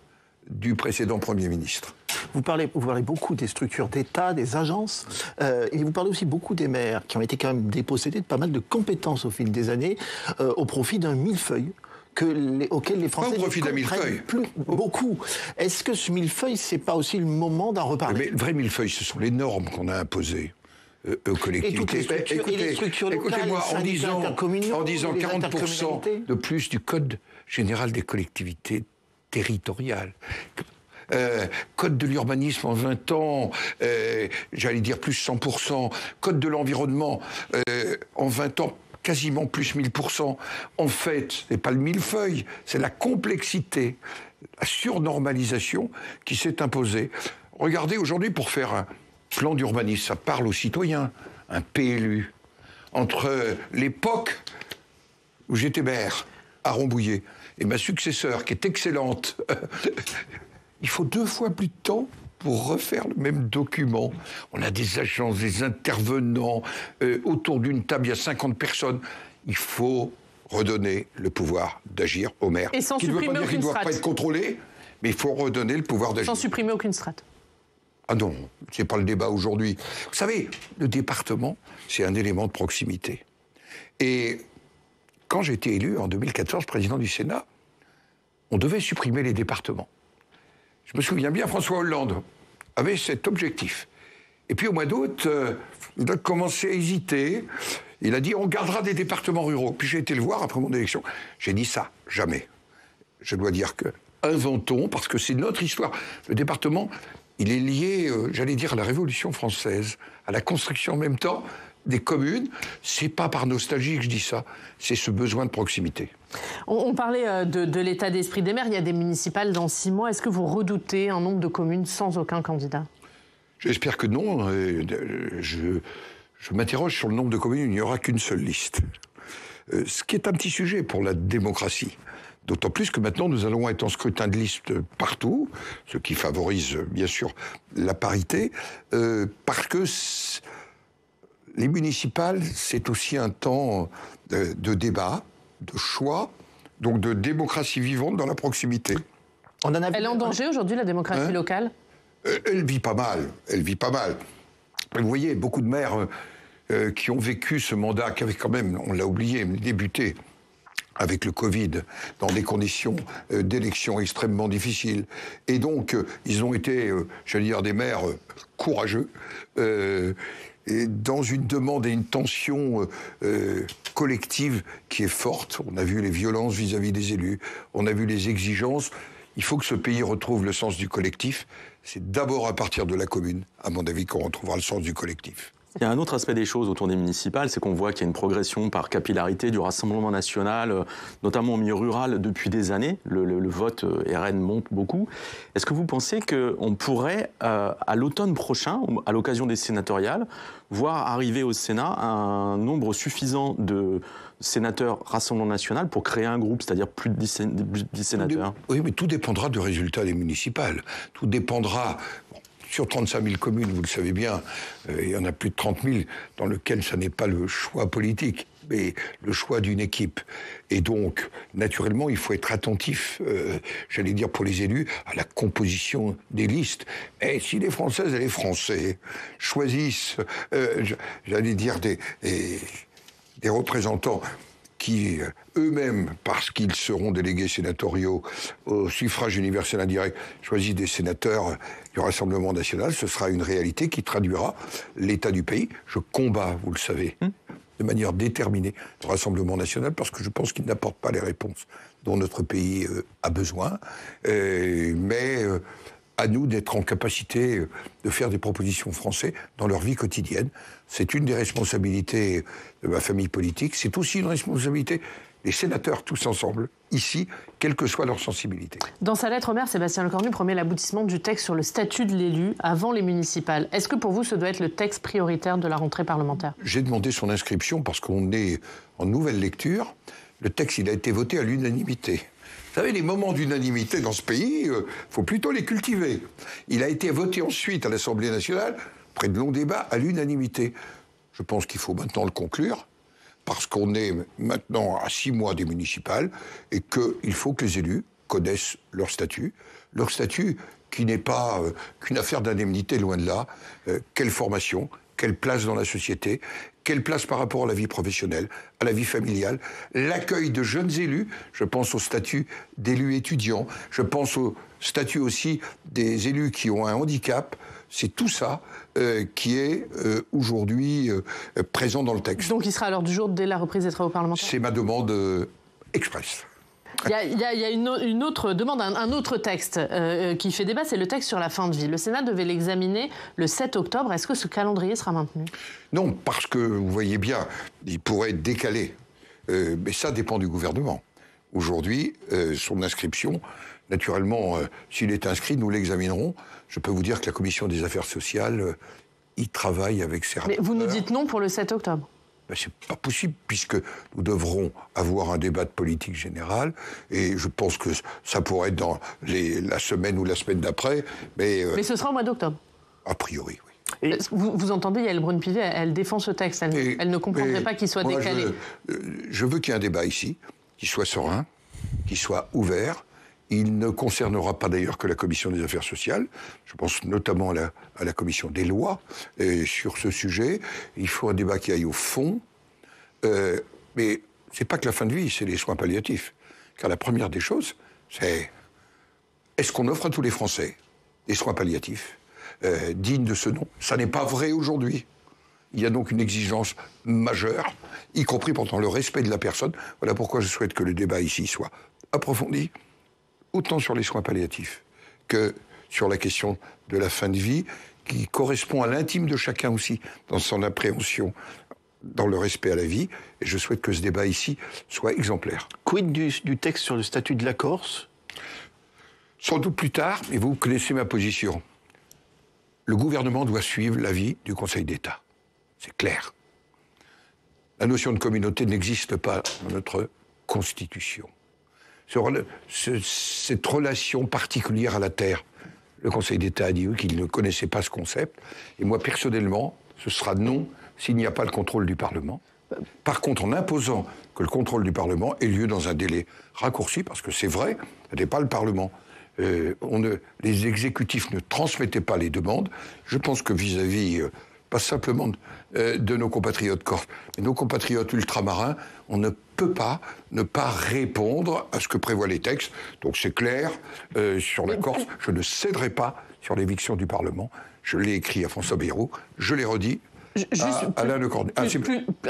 du précédent Premier ministre. Vous parlez beaucoup des structures d'État, des agences, et vous parlez aussi beaucoup des maires qui ont été quand même dépossédés de pas mal de compétences au fil des années, au profit d'un millefeuille auquel les Français ne comprennent plus beaucoup. Est-ce que ce millefeuille, c'est pas aussi le moment d'en reparler? Mais le vrai millefeuille, ce sont les normes qu'on a imposées aux collectivités. Écoutez-moi, en disant 40% de plus du Code général des collectivités territoriales. Code de l'urbanisme en 20 ans, j'allais dire plus 100%. Code de l'environnement en 20 ans, quasiment plus 1000%. En fait, ce n'est pas le millefeuille, c'est la complexité, la surnormalisation qui s'est imposée. Regardez, aujourd'hui, pour faire un plan d'urbanisme, ça parle aux citoyens, un PLU. Entre l'époque où j'étais maire, à Rambouillet, et ma successeur, qui est excellente, il faut 2 fois plus de temps pour refaire le même document. On a des agences, des intervenants, autour d'une table, il y a 50 personnes. Il faut redonner le pouvoir d'agir au maire. Et sans supprimer aucune strate. Qui ne doit pas être contrôlé, mais il faut redonner le pouvoir d'agir. Sans supprimer aucune strate. Ah non, c'est pas le débat aujourd'hui. Vous savez, le département, c'est un élément de proximité. Et quand j'ai été élu en 2014 président du Sénat, on devait supprimer les départements. Je me souviens bien, François Hollande avait cet objectif. Et puis au mois d'août, il a commencé à hésiter. Il a dit, on gardera des départements ruraux. Puis j'ai été le voir après mon élection. J'ai dit ça, jamais. Je dois dire que inventons, parce que c'est notre histoire. Le département, il est lié, j'allais dire, à la Révolution française, à la construction en même temps des communes. C'est pas par nostalgie que je dis ça, c'est ce besoin de proximité. On parlait de l'état d'esprit des maires. Il y a des municipales dans 6 mois. Est-ce que vous redoutez un nombre de communes sans aucun candidat? J'espère que non. Je m'interroge sur le nombre de communes où il n'y aura qu'une seule liste. Ce qui est un petit sujet pour la démocratie. D'autant plus que maintenant, nous allons être en scrutin de liste partout, ce qui favorise, bien sûr, la parité, parce que les municipales, c'est aussi un temps de débat, de choix, donc de démocratie vivante dans la proximité. Elle est en danger aujourd'hui, la démocratie locale? Elle vit pas mal, Vous voyez, beaucoup de maires qui ont vécu ce mandat, qui avait quand même, on l'a oublié, débuté avec le Covid, dans des conditions d'élection extrêmement difficiles. Et donc, ils ont été, j'allais dire, des maires courageux, et dans une demande et une tension collective qui est forte. On a vu les violences vis-à-vis des élus, on a vu les exigences. Il faut que ce pays retrouve le sens du collectif. C'est d'abord à partir de la commune, à mon avis, qu'on retrouvera le sens du collectif. Il y a un autre aspect des choses autour des municipales, c'est qu'on voit qu'il y a une progression par capillarité du Rassemblement national, notamment au milieu rural, depuis des années. Le vote RN monte beaucoup. Est-ce que vous pensez qu'on pourrait, à l'automne prochain, à l'occasion des sénatoriales, voir arriver au Sénat un nombre suffisant de sénateurs Rassemblement national pour créer un groupe, c'est-à-dire plus de 10 sénateurs? Oui, mais tout dépendra du résultat des municipales. Tout dépendra... Sur 35 000 communes, vous le savez bien, il y en a plus de 30 000 dans lesquelles ça n'est pas le choix politique, mais le choix d'une équipe. Et donc, naturellement, il faut être attentif, j'allais dire pour les élus, à la composition des listes. Mais si les Françaises et les Français choisissent, j'allais dire, des représentants qui, eux-mêmes, parce qu'ils seront délégués sénatoriaux au suffrage universel indirect, choisissent des sénateurs du Rassemblement national, ce sera une réalité qui traduira l'état du pays. Je combats, vous le savez, de manière déterminée le Rassemblement national, parce que je pense qu'il n'apporte pas les réponses dont notre pays a besoin. Mais à nous d'être en capacité de faire des propositions français dans leur vie quotidienne. C'est une des responsabilités de ma famille politique. C'est aussi une responsabilité des sénateurs tous ensemble, ici, quelle que soit leur sensibilité. Dans sa lettre au maire, Sébastien Lecornu promet l'aboutissement du texte sur le statut de l'élu avant les municipales. Est-ce que pour vous, ce doit être le texte prioritaire de la rentrée parlementaire? J'ai demandé son inscription parce qu'on est en nouvelle lecture. Le texte, il a été voté à l'unanimité. Vous savez, les moments d'unanimité dans ce pays, il faut plutôt les cultiver. Il a été voté ensuite à l'Assemblée nationale, après de longs débats, à l'unanimité. Je pense qu'il faut maintenant le conclure, parce qu'on est maintenant à 6 mois des municipales, et qu'il faut que les élus connaissent leur statut qui n'est pas qu'une affaire d'indemnité, loin de là. Quelle formation, quelle place dans la société, quelle place par rapport à la vie professionnelle, à la vie familiale, l'accueil de jeunes élus, je pense au statut d'élus étudiants, je pense au statut aussi des élus qui ont un handicap. C'est tout ça qui est aujourd'hui présent dans le texte. Donc il sera à l'heure du jour dès la reprise des travaux parlementaires? C'est ma demande express. Il y a une autre demande, un autre texte qui fait débat, c'est le texte sur la fin de vie. Le Sénat devait l'examiner le 7 octobre. Est-ce que ce calendrier sera maintenu? Non, parce que vous voyez bien, il pourrait être décalé. Mais ça dépend du gouvernement. Aujourd'hui, son inscription, naturellement, s'il est inscrit, nous l'examinerons. Je peux vous dire que la Commission des affaires sociales y travaille avec ses rapporteurs. Mais vous nous dites non pour le 7 octobre? Ben, c'est pas possible, puisque nous devrons avoir un débat de politique générale, et je pense que ça pourrait être dans la semaine ou la semaine d'après, mais ce sera au mois d'octobre? A priori, oui. Et vous entendez, Yaël Braun-Pivet, elle défend ce texte, elle ne comprendrait pas qu'il soit décalé. Je veux qu'il y ait un débat ici, qui soit serein, qui soit ouvert. Il ne concernera pas d'ailleurs que la Commission des affaires sociales. Je pense notamment à la Commission des lois sur ce sujet. Il faut un débat qui aille au fond. Mais c'est pas que la fin de vie, c'est les soins palliatifs. Car la première des choses, c'est est-ce qu'on offre à tous les Français des soins palliatifs dignes de ce nom? Ça n'est pas vrai aujourd'hui. Il y a donc une exigence majeure, y compris pourtant le respect de la personne. Voilà pourquoi je souhaite que le débat ici soit approfondi, autant sur les soins palliatifs que sur la question de la fin de vie, qui correspond à l'intime de chacun aussi, dans son appréhension, dans le respect à la vie. Et je souhaite que ce débat ici soit exemplaire. Quid du texte sur le statut de la Corse? Sans doute plus tard, mais vous connaissez ma position. Le gouvernement doit suivre l'avis du Conseil d'État. C'est clair. La notion de communauté n'existe pas dans notre Constitution. Cette relation particulière à la terre, le Conseil d'État a dit qu'il ne connaissait pas ce concept. Et moi, personnellement, ce sera non s'il n'y a pas le contrôle du Parlement. Par contre, en imposant que le contrôle du Parlement ait lieu dans un délai raccourci, parce que c'est vrai, ce n'est pas le Parlement. Les exécutifs ne transmettaient pas les demandes. Je pense que vis-à-vis, pas simplement de nos compatriotes corses, mais nos compatriotes ultramarins, on ne peut pas ne pas répondre à ce que prévoient les textes. Donc c'est clair, sur la Corse, je ne céderai pas sur l'éviction du Parlement. Je l'ai écrit à François Bayrou, je l'ai redit Alain Lecornu.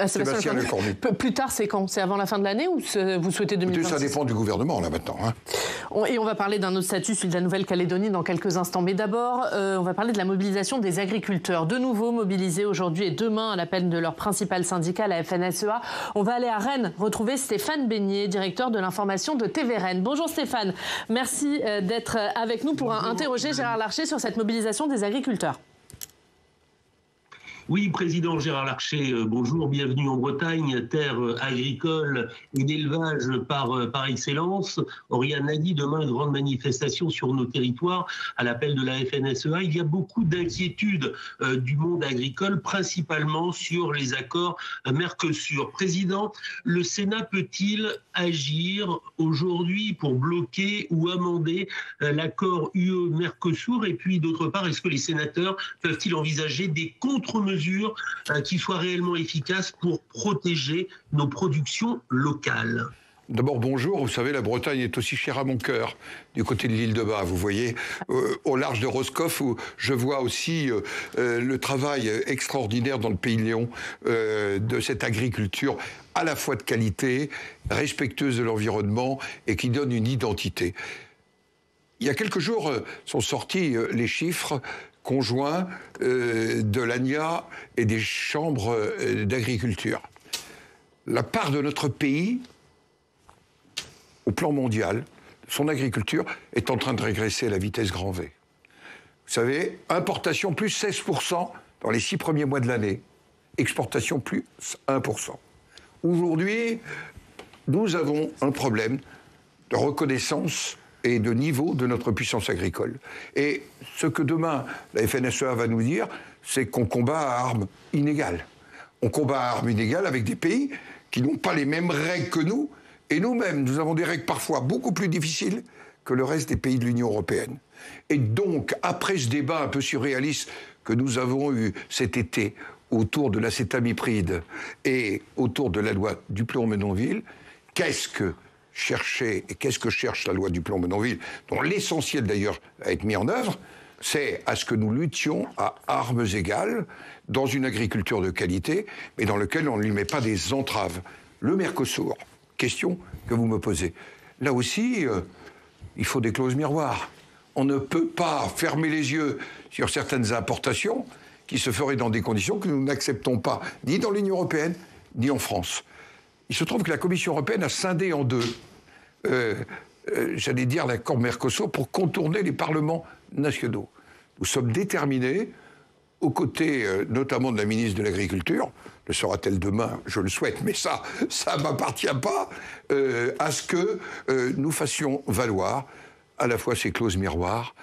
Sébastien Lecornu. Plus tard, c'est quand? C'est avant la fin de l'année ou vous souhaitez 2026? Ça dépend du gouvernement, là, maintenant. Et on va parler d'un autre statut, celui de la Nouvelle-Calédonie, dans quelques instants. Mais d'abord, on va parler de la mobilisation des agriculteurs. De nouveau mobilisés aujourd'hui et demain à l'appel de leur principal syndicat, la FNSEA. On va aller à Rennes retrouver Stéphane Beignet, directeur de l'information de TV Rennes. Bonjour Stéphane, merci d'être avec nous pour interroger Gérard Larcher sur cette mobilisation des agriculteurs. Oui, président Gérard Larcher, bonjour, bienvenue en Bretagne, terre agricole et d'élevage par excellence. Oriane a dit, demain, grande manifestation sur nos territoires à l'appel de la FNSEA. Il y a beaucoup d'inquiétudes du monde agricole, principalement sur les accords Mercosur. Président, le Sénat peut-il agir aujourd'hui pour bloquer ou amender l'accord UE-Mercosur? Et puis, d'autre part, est-ce que les sénateurs peuvent-ils envisager des contre-mesures qui soient réellement efficaces pour protéger nos productions locales? D'abord, bonjour. Vous savez, la Bretagne est aussi chère à mon cœur, du côté de l'île de Bas, vous voyez, au large de Roscoff, où je vois aussi le travail extraordinaire dans le Pays de Lion de cette agriculture à la fois de qualité, respectueuse de l'environnement et qui donne une identité. Il y a quelques jours sont sortis les chiffres conjoints de l'ANIA et des chambres d'agriculture. La part de notre pays, au plan mondial, son agriculture est en train de régresser à la vitesse grand V. Vous savez, importation plus 16% dans les 6 premiers mois de l'année, exportation plus 1%. Aujourd'hui, nous avons un problème de reconnaissance et de niveau de notre puissance agricole. Et ce que demain la FNSEA va nous dire, c'est qu'on combat à armes inégales. On combat à armes inégales avec des pays qui n'ont pas les mêmes règles que nous, et nous-mêmes, nous avons des règles parfois beaucoup plus difficiles que le reste des pays de l'Union européenne. Et donc, après ce débat un peu surréaliste que nous avons eu cet été autour de l'acétamipride et autour de la loi Duplon-Menonville, qu'est-ce que cherche la loi Duplon-Menonville, dont l'essentiel d'ailleurs a été mis en œuvre, c'est à ce que nous luttions à armes égales dans une agriculture de qualité, mais dans laquelle on ne lui met pas des entraves. Le Mercosur, question que vous me posez. Là aussi, il faut des clauses miroirs. On ne peut pas fermer les yeux sur certaines importations qui se feraient dans des conditions que nous n'acceptons pas, ni dans l'Union européenne, ni en France. Il se trouve que la Commission européenne a scindé en deux, j'allais dire, l'accord Mercosur pour contourner les parlements nationaux. Nous sommes déterminés, aux côtés notamment de la ministre de l'Agriculture, le sera-t-elle demain, je le souhaite, mais ça ne m'appartient pas, à ce que nous fassions valoir à la fois ces clauses miroirs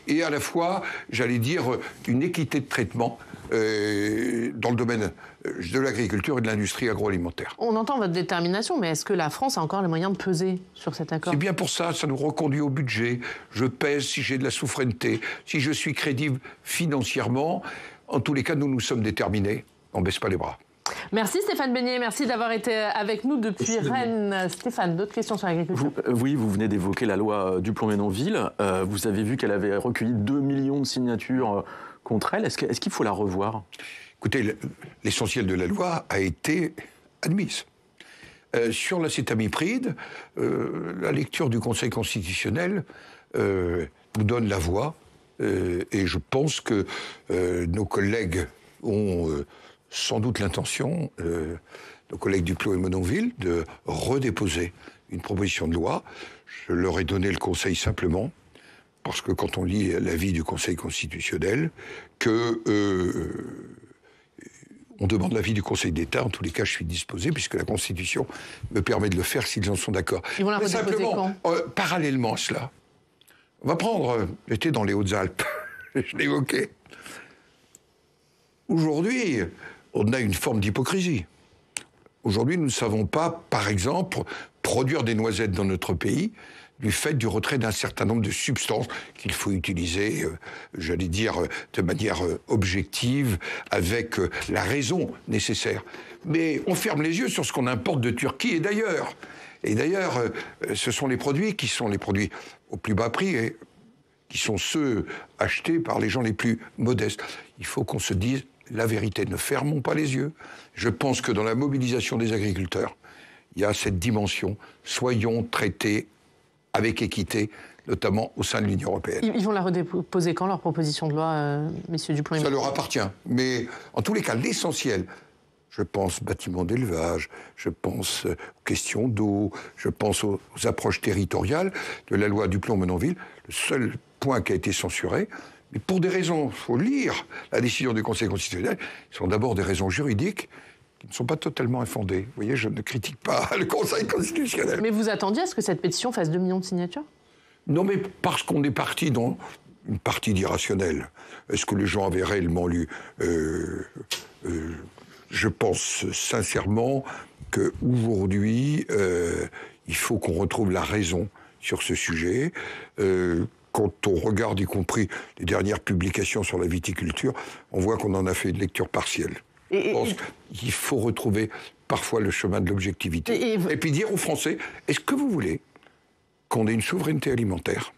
et à la fois, j'allais dire, une équité de traitement dans le domaine de l'agriculture et de l'industrie agroalimentaire. On entend votre détermination, mais est-ce que la France a encore les moyens de peser sur cet accord? C'est bien pour ça, ça nous reconduit au budget. Je pèse si j'ai de la souveraineté, si je suis crédible financièrement. En tous les cas, nous nous sommes déterminés. On ne baisse pas les bras. Merci Stéphane Beignet, merci d'avoir été avec nous depuis Rennes. Stéphane, d'autres questions sur l'agriculture? Oui, vous venez d'évoquer la loi Duplon-Menonville. Vous avez vu qu'elle avait recueilli 2 millions de signatures contre elle. Est-ce qu'il faut la revoir? Écoutez, l'essentiel de la loi a été admise. Sur l'acétamipride, la lecture du Conseil constitutionnel nous donne la voie. Et je pense que nos collègues ont sans doute l'intention, nos collègues Duplon et Menonville, de redéposer une proposition de loi. Je leur ai donné le conseil simplement, parce que quand on lit l'avis du Conseil constitutionnel, on demande l'avis du Conseil d'État. En tous les cas, je suis disposé, puisque la Constitution me permet de le faire s'ils en sont d'accord. Ils vont la redéposer quand ? Parallèlement à cela, on va prendre, j'étais dans les Hautes-Alpes, je l'ai évoqué. Aujourd'hui, on a une forme d'hypocrisie. Aujourd'hui, nous ne savons pas, par exemple, produire des noisettes dans notre pays du fait du retrait d'un certain nombre de substances qu'il faut utiliser, j'allais dire, de manière objective, avec la raison nécessaire. Mais on ferme les yeux sur ce qu'on importe de Turquie et d'ailleurs. Et d'ailleurs, ce sont les produits qui sont les produits au plus bas prix et qui sont ceux achetés par les gens les plus modestes. Il faut qu'on se dise la vérité. Ne fermons pas les yeux. Je pense que dans la mobilisation des agriculteurs, il y a cette dimension. Soyons traités avec équité, notamment au sein de l'Union européenne. Ils vont la redéposer quand, leur proposition de loi, messieurs Dupont et Ça leur appartient. Mais en tous les cas, l'essentiel, je pense bâtiments d'élevage, je pense aux questions d'eau, je pense aux approches territoriales de la loi Duplon-Menonville, le seul point qui a été censuré, mais pour des raisons, il faut lire la décision du Conseil constitutionnel, ce sont d'abord des raisons juridiques qui ne sont pas totalement infondées. Vous voyez, je ne critique pas le Conseil constitutionnel. Mais vous attendiez à ce que cette pétition fasse 2 millions de signatures ? Non, mais parce qu'on est parti dans une partie d'irrationnel. Est-ce que les gens avaient réellement lu je pense sincèrement qu'aujourd'hui, il faut qu'on retrouve la raison sur ce sujet. Quand on regarde, y compris les dernières publications sur la viticulture, on voit qu'on en a fait une lecture partielle. Je pense qu'il faut retrouver parfois le chemin de l'objectivité. Et puis dire aux Français, est-ce que vous voulez qu'on ait une souveraineté alimentaire ?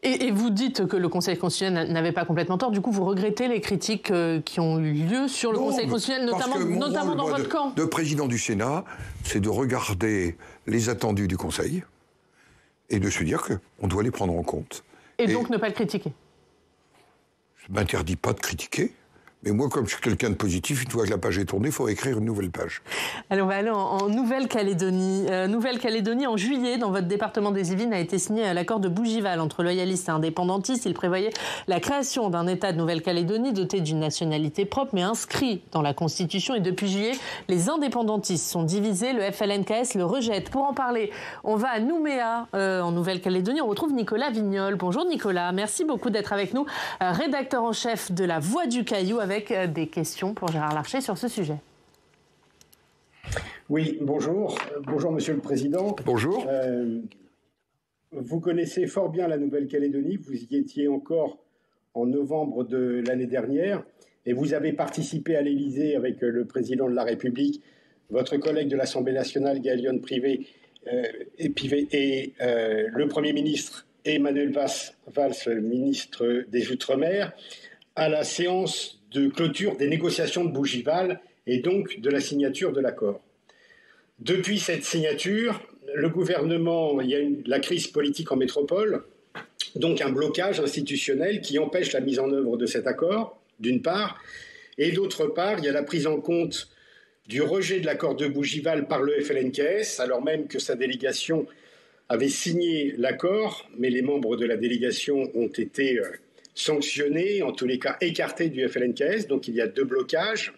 Et vous dites que le Conseil constitutionnel n'avait pas complètement tort. Du coup, vous regrettez les critiques qui ont eu lieu sur le Conseil constitutionnel, notamment dans votre camp. De président du Sénat, c'est de regarder les attendus du Conseil et de se dire qu'on doit les prendre en compte. Et donc ne pas le critiquer. Je ne m'interdis pas de critiquer. Mais moi, comme je suis quelqu'un de positif, une fois que la page est tournée, il faut écrire une nouvelle page. Alors, on va aller en Nouvelle-Calédonie. Nouvelle-Calédonie, en juillet, dans votre département des Yvelines, a été signé l'accord de Bougival entre loyalistes et indépendantistes. Il prévoyait la création d'un État de Nouvelle-Calédonie doté d'une nationalité propre, mais inscrit dans la Constitution. Et depuis juillet, les indépendantistes sont divisés. Le FLNKS le rejette. Pour en parler, on va à Nouméa, en Nouvelle-Calédonie. On retrouve Nicolas Vignol. Bonjour Nicolas, merci beaucoup d'être avec nous. Rédacteur en chef de La Voix du Caillou, avec des questions pour Gérard Larcher sur ce sujet. Oui, bonjour. Bonjour, Monsieur le Président. Bonjour. Vous connaissez fort bien la Nouvelle-Calédonie. Vous y étiez encore en novembre de l'année dernière et vous avez participé à l'Élysée avec le Président de la République, votre collègue de l'Assemblée nationale, Galione Pivet, et le Premier ministre Emmanuel Valls, ministre des Outre-mer, à la séance de clôture des négociations de Bougival et donc de la signature de l'accord. Depuis cette signature, le gouvernement, il y a la crise politique en métropole, donc un blocage institutionnel qui empêche la mise en œuvre de cet accord, d'une part, et d'autre part, il y a la prise en compte du rejet de l'accord de Bougival par le FLNKS, alors même que sa délégation avait signé l'accord, mais les membres de la délégation ont été sanctionnés, en tous les cas écartés du FLNKS, donc il y a 2 blocages.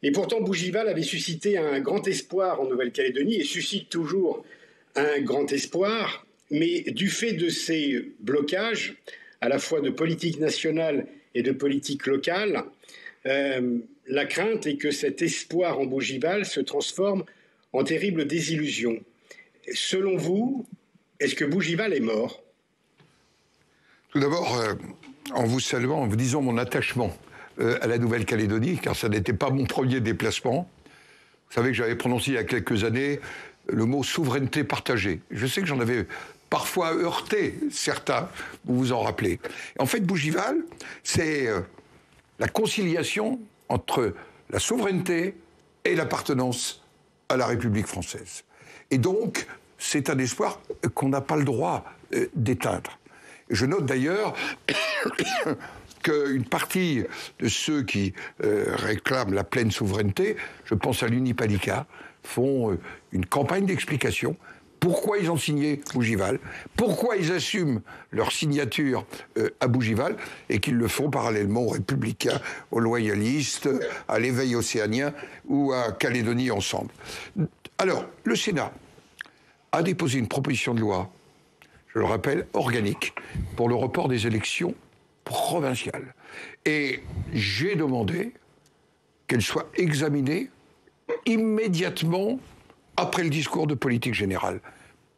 Et pourtant, Bougival avait suscité un grand espoir en Nouvelle-Calédonie et suscite toujours un grand espoir, mais du fait de ces blocages, à la fois de politique nationale et de politique locale, la crainte est que cet espoir en Bougival se transforme en terrible désillusion. Selon vous, est-ce que Bougival est mort ? Tout d'abord, en vous saluant, en vous disant mon attachement à la Nouvelle-Calédonie, car ça n'était pas mon premier déplacement. Vous savez que j'avais prononcé il y a quelques années le mot souveraineté partagée. Je sais que j'en avais parfois heurté certains, vous vous en rappelez. En fait, Bougival, c'est la conciliation entre la souveraineté et l'appartenance à la République française. Et donc, c'est un espoir qu'on n'a pas le droit d'éteindre. Je note d'ailleurs qu'une partie de ceux qui réclament la pleine souveraineté, je pense à l'Unipalica, font une campagne d'explication. Pourquoi ils ont signé Bougival, pourquoi ils assument leur signature à Bougival, et qu'ils le font parallèlement aux Républicains, aux Loyalistes, à l'Éveil océanien ou à Calédonie Ensemble. Alors, le Sénat a déposé une proposition de loi, je le rappelle, organique, pour le report des élections provinciales. Et j'ai demandé qu'elle soit examinée immédiatement après le discours de politique générale.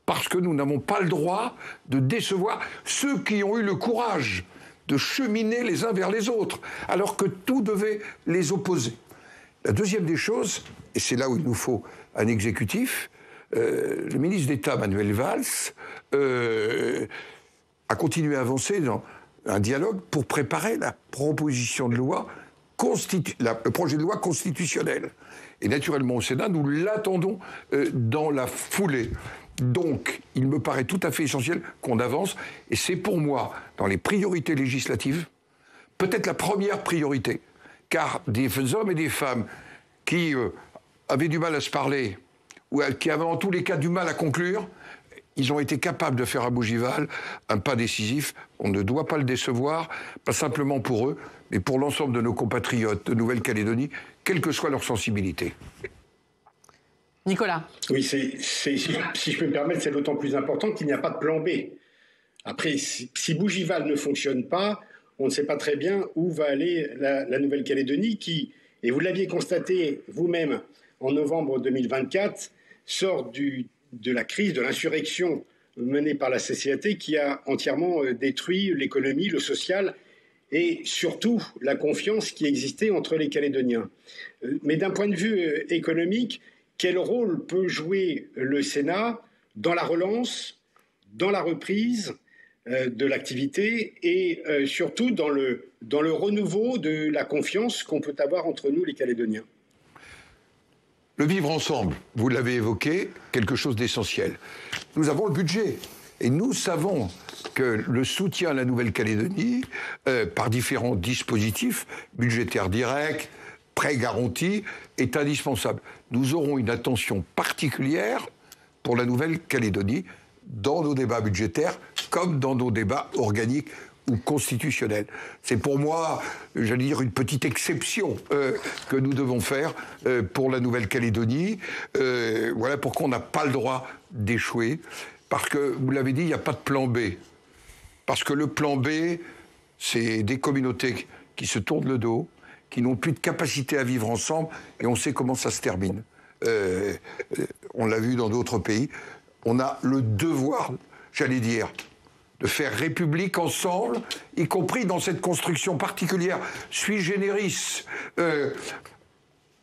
Parce que nous n'avons pas le droit de décevoir ceux qui ont eu le courage de cheminer les uns vers les autres, alors que tout devait les opposer. La deuxième des choses, et c'est là où il nous faut un exécutif, le ministre d'État Manuel Valls a continué à avancer dans un dialogue pour préparer la proposition de loi le projet de loi constitutionnelle. Et naturellement, au Sénat, nous l'attendons dans la foulée. Donc, il me paraît tout à fait essentiel qu'on avance. Et c'est pour moi, dans les priorités législatives, peut-être la première priorité. Car des hommes et des femmes qui avaient du mal à se parler, ou qui avaient en tous les cas du mal à conclure, ils ont été capables de faire à Bougival un pas décisif. On ne doit pas le décevoir, pas simplement pour eux, mais pour l'ensemble de nos compatriotes de Nouvelle-Calédonie, quelle que soit leur sensibilité. Nicolas. Oui, si je peux me permettre, c'est d'autant plus important qu'il n'y a pas de plan B. Après, si Bougival ne fonctionne pas, on ne sait pas très bien où va aller la Nouvelle-Calédonie qui, et vous l'aviez constaté vous-même en novembre 2024, sort de la crise, de l'insurrection menée par la CCAT qui a entièrement détruit l'économie, le social et surtout la confiance qui existait entre les Calédoniens. Mais d'un point de vue économique, quel rôle peut jouer le Sénat dans la relance, dans la reprise de l'activité et surtout dans le renouveau de la confiance qu'on peut avoir entre nous les Calédoniens? Le vivre ensemble, vous l'avez évoqué, quelque chose d'essentiel. Nous avons le budget et nous savons que le soutien à la Nouvelle-Calédonie, par différents dispositifs, budgétaires directs, prêts garantis, est indispensable. Nous aurons une attention particulière pour la Nouvelle-Calédonie dans nos débats budgétaires comme dans nos débats organiques ou constitutionnels. C'est pour moi, j'allais dire, une petite exception que nous devons faire pour la Nouvelle-Calédonie. Voilà pourquoi on n'a pas le droit d'échouer. Parce que, vous l'avez dit, il n'y a pas de plan B. Parce que le plan B, c'est des communautés qui se tournent le dos, qui n'ont plus de capacité à vivre ensemble, et on sait comment ça se termine. On l'a vu dans d'autres pays. On a le devoir, j'allais dire, de faire République ensemble, y compris dans cette construction particulière, sui generis,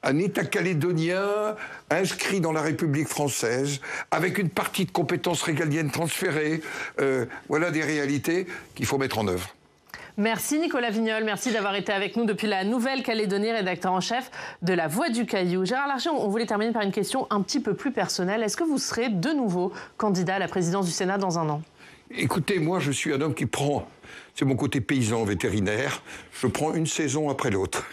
un État calédonien inscrit dans la République française, avec une partie de compétences régaliennes transférées. Voilà des réalités qu'il faut mettre en œuvre. Merci Nicolas Vignol, merci d'avoir été avec nous depuis la Nouvelle-Calédonie, rédacteur en chef de La Voix du Caillou. Gérard Larcher, on voulait terminer par une question un petit peu plus personnelle. Est-ce que vous serez de nouveau candidat à la présidence du Sénat dans un an ? Écoutez, moi je suis un homme qui prend, c'est mon côté paysan vétérinaire, je prends une saison après l'autre.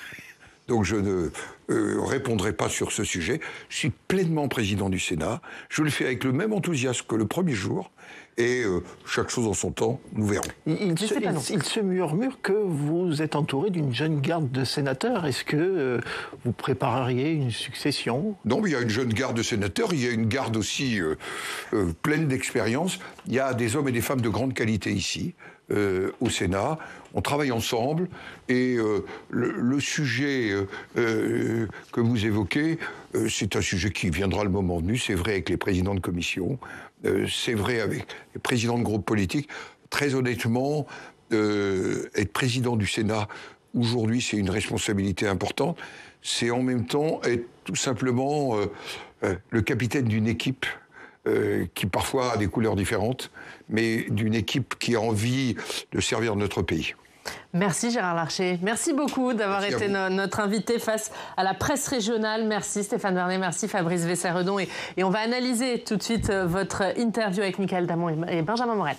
Donc je ne répondrai pas sur ce sujet. Je suis pleinement président du Sénat. Je le fais avec le même enthousiasme que le premier jour. Et chaque chose en son temps, nous verrons. Il se murmure que vous êtes entouré d'une jeune garde de sénateurs. Est-ce que vous prépareriez une succession ? Non, mais il y a une jeune garde de sénateurs. Il y a une garde aussi pleine d'expérience. Il y a des hommes et des femmes de grande qualité ici, au Sénat. On travaille ensemble. Et le sujet que vous évoquez, c'est un sujet qui viendra le moment venu. C'est vrai avec les présidents de commission. C'est vrai avec les présidents de groupes politiques. Très honnêtement, être président du Sénat, aujourd'hui, c'est une responsabilité importante. C'est en même temps être tout simplement le capitaine d'une équipe qui parfois a des couleurs différentes, mais d'une équipe qui a envie de servir notre pays. Merci Gérard Larcher. Merci beaucoup d'avoir été notre invité face à la presse régionale. Merci Stéphane Vernet, merci Fabrice Vesseredon. Et on va analyser tout de suite votre interview avec Michaël Damon et Benjamin Morel.